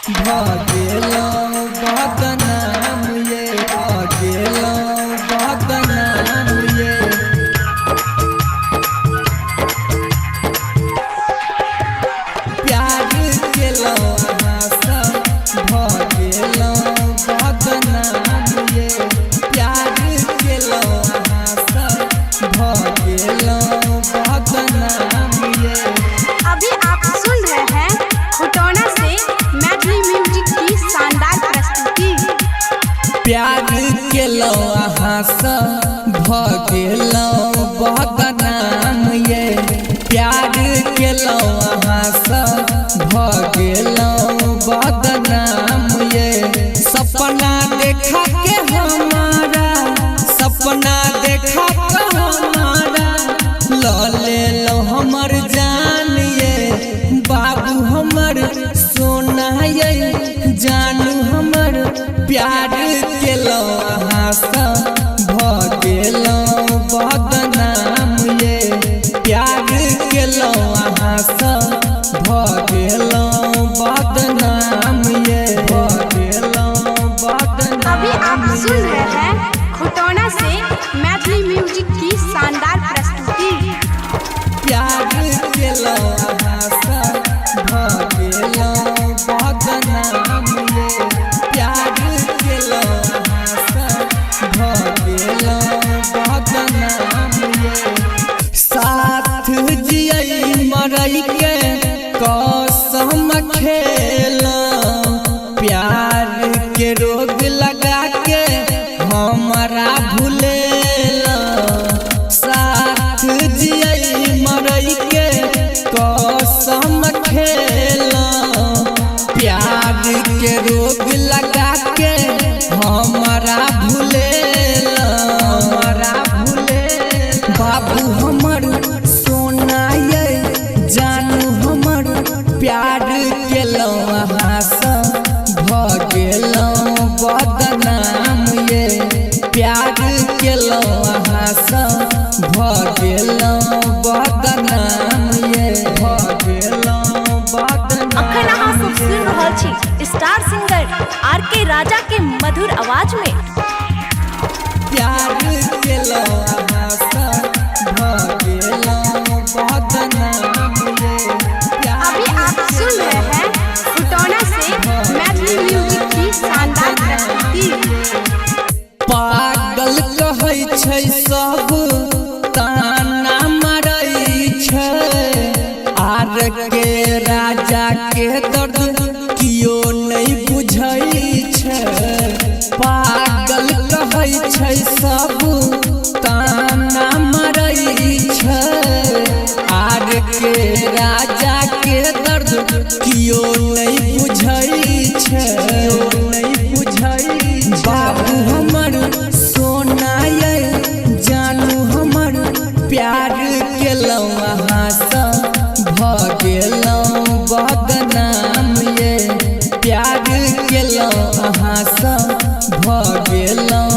भागेलौं बदनाम ये भागेलौं बदनाम ये प्यार केलौं आशा भागेलौं बदनाम ये प्यार केलौं आशा भागेलौं बदनाम ये। अभी आप सुन रहे हैं खुटौना से मैथिली म्यूजिक की शानदार प्रस्तुति। प्यार केलौं आशा भागेलौं बदनाम ये प्यार केलौं आशा भागेलौं बदनाम ये। सपना देखा के हमारा सपना देखा के हमारा ले लो हमर जान ये बाबू हमर सोना ये जानू हमर प्यार केलौं आशा भागेलौं बदनाम ये प्यार केलौं आशा भागेलौं बदनाम ये भागेलौं बदनाम। अभी आप सुन रहे हैं खुटौना से मैथिली म्यूजिक की शानदार प्रस्तुति। प्यार केलौं आशा भागेलौं बदनाम ये प्यार केलौं आशा भागेलौं बदनाम ये। साथ जियै मरई के कसम खेलौं प्यार के रोग लगा के हमरा भूलेलौं साथ जियै मरई के कसम खेलौं प्यार के रोग लगा के हमरा भूलेलौं बाबू हमर सोना ये जानू हमर प्यार केलौं आशा भागेलौं बदनाम ये प्यार केलौं आशा भागेलौं बदनाम ये भागेलौं बदनाम। अखन अहाँ सब सुन रहल छी स्टार सिंगर आर.के. राजा के मधुर आवाज में। प्यार केलौं आशा भागेलौं बदनाम ये अभी आप सुन रहे हैं खुटौना से मैथिली म्यूजिक की शानदार प्रस्तुति। पागल कहै छै सब ताना मारै छै आर.के. राजा के दर्द कियो नहीं बुझै छै पागल कहै छै सब ताना मारै छै आर.के. राजा के दर्द कियो नहीं बुझै छै बाबू हमर सोना ये जानू हमर प्यार केलौं आशा भागेलौं बदनाम ये प्यार केलौं आशा भागेलौं